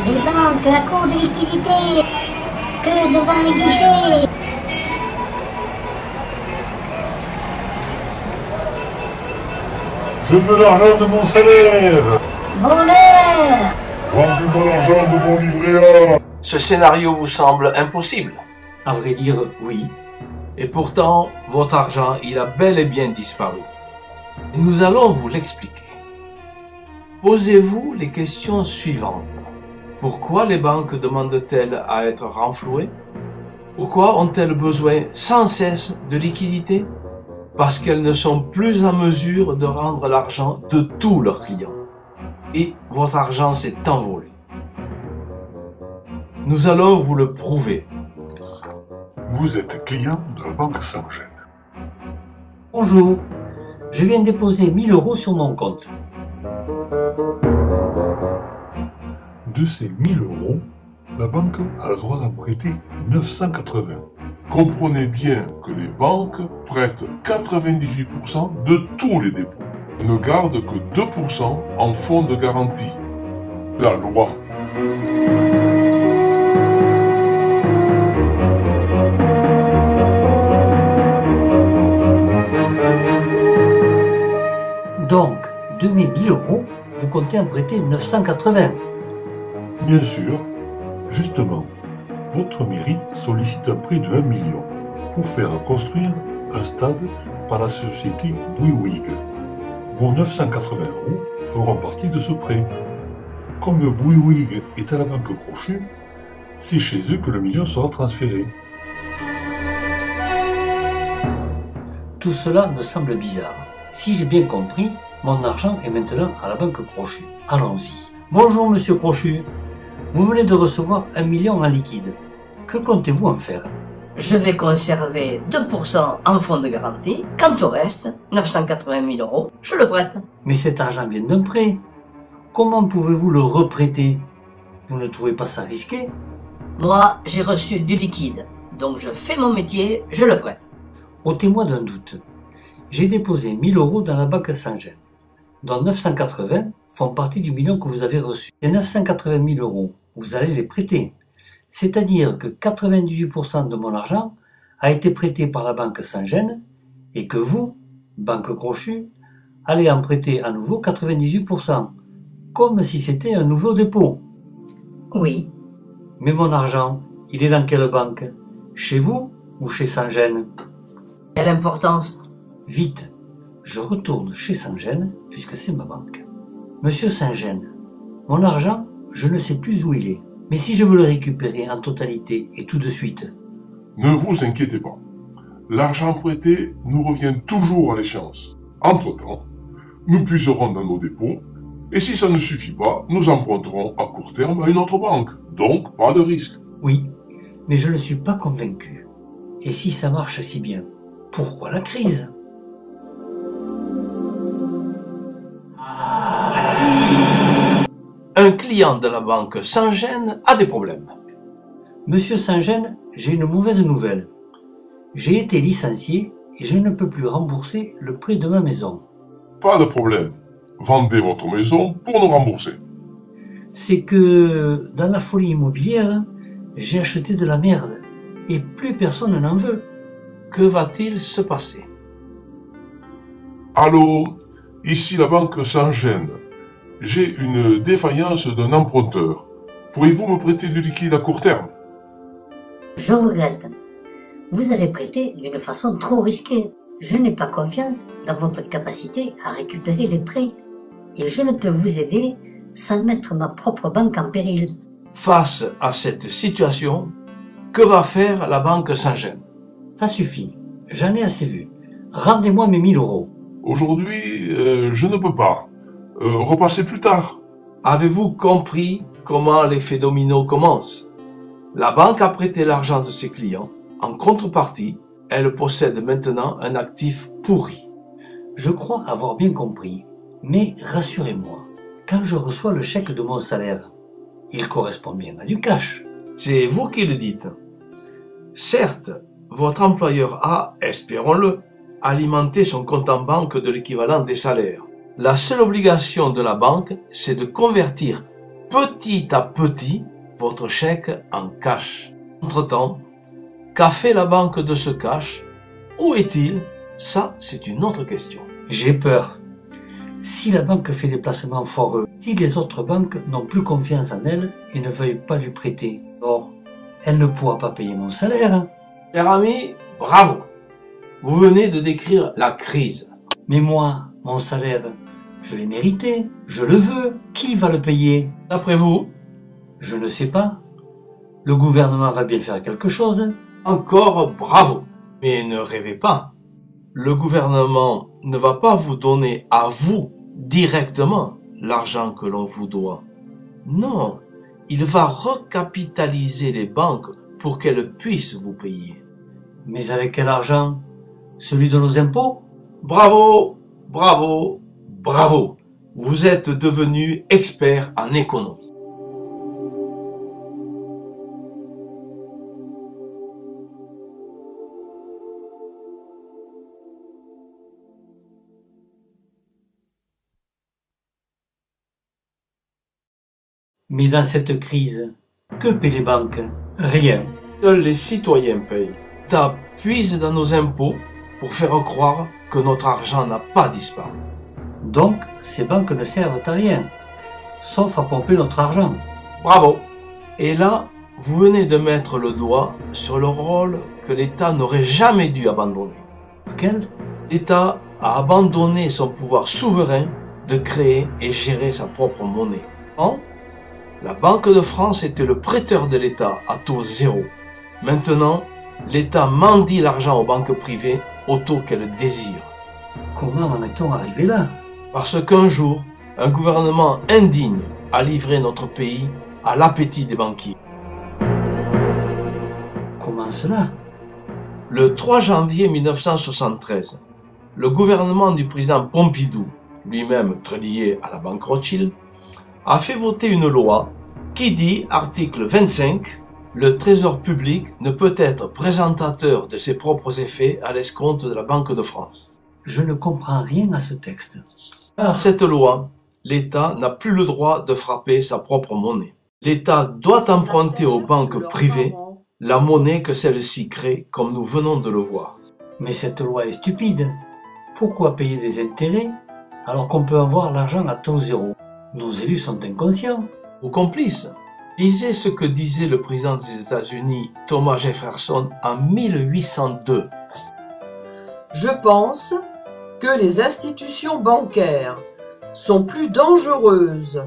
Les banques à court de liquidité, que devant les guichets. Je veux l'argent de mon salaire. Voleurs. Rendez-moi l'argent de mon livret A. Ce scénario vous semble impossible? À vrai dire, oui. Et pourtant, votre argent, il a bel et bien disparu. Nous allons vous l'expliquer. Posez-vous les questions suivantes. Pourquoi les banques demandent-elles à être renflouées? Pourquoi ont-elles besoin sans cesse de liquidités? Parce qu'elles ne sont plus en mesure de rendre l'argent de tous leurs clients. Et votre argent s'est envolé. Nous allons vous le prouver. Vous êtes client de la banque Saint-Gène. Bonjour, je viens déposer 1000 € sur mon compte. De ces 1000 €, la banque a le droit d'en prêter 980. Comprenez bien que les banques prêtent 98% de tous les dépôts. Ne gardent que 2% en fonds de garantie. La loi. Donc, de mes 1000 €, vous comptez en prêter 980. Bien sûr, justement, votre mairie sollicite un prêt de 1 million pour faire construire un stade par la société Bouygues. Vos 980 € feront partie de ce prêt. Comme Bouygues est à la banque Crochet, c'est chez eux que le million sera transféré. Tout cela me semble bizarre. Si j'ai bien compris, mon argent est maintenant à la banque Crochet. Allons-y. Bonjour monsieur Crochet. Vous venez de recevoir 1 million en liquide. Que comptez-vous en faire? Je vais conserver 2% en fonds de garantie. Quant au reste, 980 000 €, je le prête. Mais cet argent vient d'un prêt. Comment pouvez-vous le reprêter? Vous ne trouvez pas ça risqué? Moi, j'ai reçu du liquide. Donc je fais mon métier, je le prête. Ôtez-moi d'un doute. J'ai déposé 1000 € dans la banque Saint-Gène, dont 980 font partie du million que vous avez reçu. Ces 980 000 €, vous allez les prêter. C'est-à-dire que 98% de mon argent a été prêté par la banque Saint-Gène et que vous, banque Crochet, allez en prêter à nouveau 98%, comme si c'était un nouveau dépôt. Oui. Mais mon argent, il est dans quelle banque? Chez vous ou chez Saint-Gène? Quelle importance? Vite, je retourne chez Saint-Gène puisque c'est ma banque. Monsieur Saint-Gène, mon argent, je ne sais plus où il est. Mais si je veux le récupérer en totalité et tout de suite? Ne vous inquiétez pas. L'argent prêté nous revient toujours à l'échéance. Entre-temps, nous puiserons dans nos dépôts et si ça ne suffit pas, nous emprunterons à court terme à une autre banque. Donc, pas de risque. Oui, mais je ne suis pas convaincu. Et si ça marche si bien, pourquoi la crise? Un client de la banque Saint-Gène a des problèmes. Monsieur Saint-Gène, j'ai une mauvaise nouvelle. J'ai été licencié et je ne peux plus rembourser le prêt de ma maison. Pas de problème. Vendez votre maison pour nous rembourser. C'est que, dans la folie immobilière, j'ai acheté de la merde et plus personne n'en veut. Que va-t-il se passer? Allô, ici la banque Saint-Gène. J'ai une défaillance d'un emprunteur. Pourriez-vous me prêter du liquide à court terme? Je regrette. Vous avez prêté d'une façon trop risquée. Je n'ai pas confiance dans votre capacité à récupérer les prêts. Et je ne peux vous aider sans mettre ma propre banque en péril. Face à cette situation, que va faire la banque Saint-Gène? Ça suffit, j'en ai assez vu. Rendez-moi mes 1000 €. Aujourd'hui, je ne peux pas. Repassez plus tard. Avez-vous compris comment l'effet domino commence? La banque a prêté l'argent de ses clients. En contrepartie, elle possède maintenant un actif pourri. Je crois avoir bien compris. Mais rassurez-moi, quand je reçois le chèque de mon salaire, il correspond bien à du cash. C'est vous qui le dites. Certes, votre employeur a, espérons-le, alimenté son compte en banque de l'équivalent des salaires. La seule obligation de la banque, c'est de convertir petit à petit votre chèque en cash. Entre-temps, qu'a fait la banque de ce cash? Où est-il? Ça, c'est une autre question. J'ai peur. Si la banque fait des placements foireux, si les autres banques n'ont plus confiance en elle et ne veuillent pas lui prêter, or, elle ne pourra pas payer mon salaire. Cher ami, bravo! Vous venez de décrire la crise. Mais moi, mon salaire, je l'ai mérité, je le veux. Qui va le payer? D'après vous? Je ne sais pas. Le gouvernement va bien faire quelque chose. Encore bravo! Mais ne rêvez pas. Le gouvernement ne va pas vous donner à vous directement l'argent que l'on vous doit. Non, il va recapitaliser les banques pour qu'elles puissent vous payer. Mais avec quel argent? Celui de nos impôts? Bravo, bravo, bravo. Vous êtes devenu expert en économie. Mais dans cette crise, que paient les banques? Rien. Seuls les citoyens payent. L'État puise dans nos impôts pour faire croire que notre argent n'a pas disparu. Donc, ces banques ne servent à rien, sauf à pomper notre argent. Bravo. Et là, vous venez de mettre le doigt sur le rôle que l'État n'aurait jamais dû abandonner. Lequel? L'État a abandonné son pouvoir souverain de créer et gérer sa propre monnaie. La Banque de France était le prêteur de l'État à taux zéro. Maintenant, l'État mendie l'argent aux banques privées au taux qu'elles désirent. Comment en est-on arrivé là? Parce qu'un jour, un gouvernement indigne a livré notre pays à l'appétit des banquiers. Comment cela? Le 3 janvier 1973, le gouvernement du président Pompidou, lui-même très lié à la banque Rothschild, a fait voter une loi qui dit, article 25, le trésor public ne peut être présentateur de ses propres effets à l'escompte de la Banque de France. Je ne comprends rien à ce texte. Par cette loi, l'État n'a plus le droit de frapper sa propre monnaie. L'État doit emprunter aux banques privées la monnaie que celles-ci créent, comme nous venons de le voir. Mais cette loi est stupide. Pourquoi payer des intérêts alors qu'on peut avoir l'argent à taux zéro? Nos élus sont inconscients. Ou complices. Lisez ce que disait le président des États-Unis, Thomas Jefferson, en 1802. Je pense que les institutions bancaires sont plus dangereuses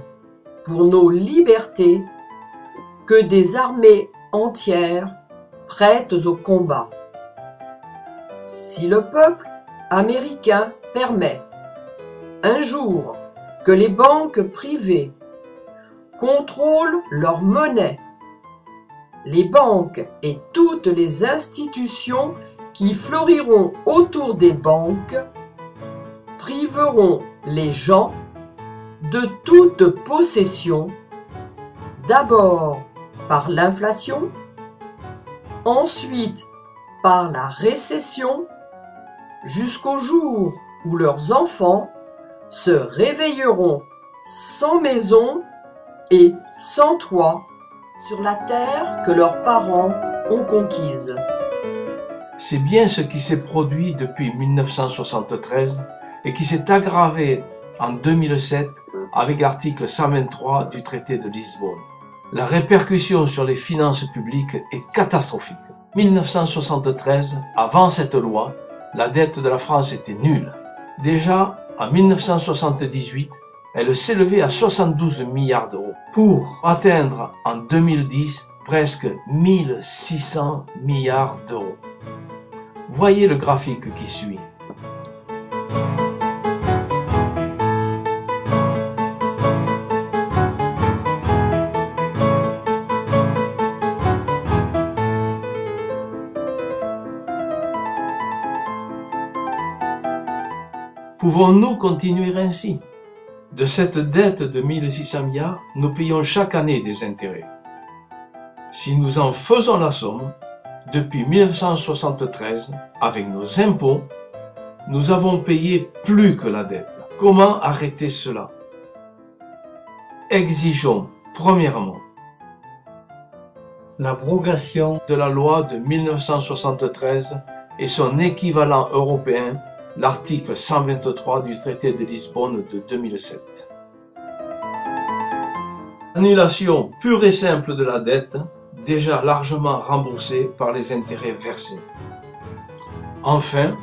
pour nos libertés que des armées entières prêtes au combat. Si le peuple américain permet un jour que les banques privées contrôlent leur monnaie, les banques et toutes les institutions qui fleuriront autour des banques priveront les gens de toute possession, d'abord par l'inflation, ensuite par la récession, jusqu'au jour où leurs enfants se réveilleront sans maison et sans toit sur la terre que leurs parents ont conquise. C'est bien ce qui s'est produit depuis 1973 et qui s'est aggravé en 2007 avec l'article 123 du traité de Lisbonne. La répercussion sur les finances publiques est catastrophique. 1973, avant cette loi, la dette de la France était nulle. Déjà, en 1978, elle s'élevait à 72 milliards d'euros pour atteindre en 2010 presque 1600 milliards d'euros. Voyez le graphique qui suit. Pouvons-nous continuer ainsi? De cette dette de 1600 milliards, nous payons chaque année des intérêts. Si nous en faisons la somme, depuis 1973, avec nos impôts, nous avons payé plus que la dette. Comment arrêter cela? Exigeons Premièrement, l'abrogation de la loi de 1973 et son équivalent européen, l'article 123 du traité de Lisbonne de 2007. Annulation pure et simple de la dette, déjà largement remboursée par les intérêts versés. Enfin,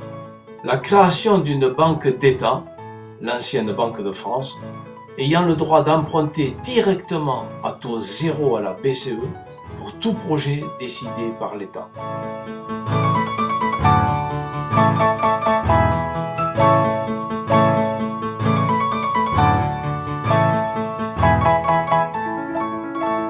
la création d'une banque d'État, l'ancienne Banque de France, ayant le droit d'emprunter directement à taux zéro à la BCE pour tout projet décidé par l'État.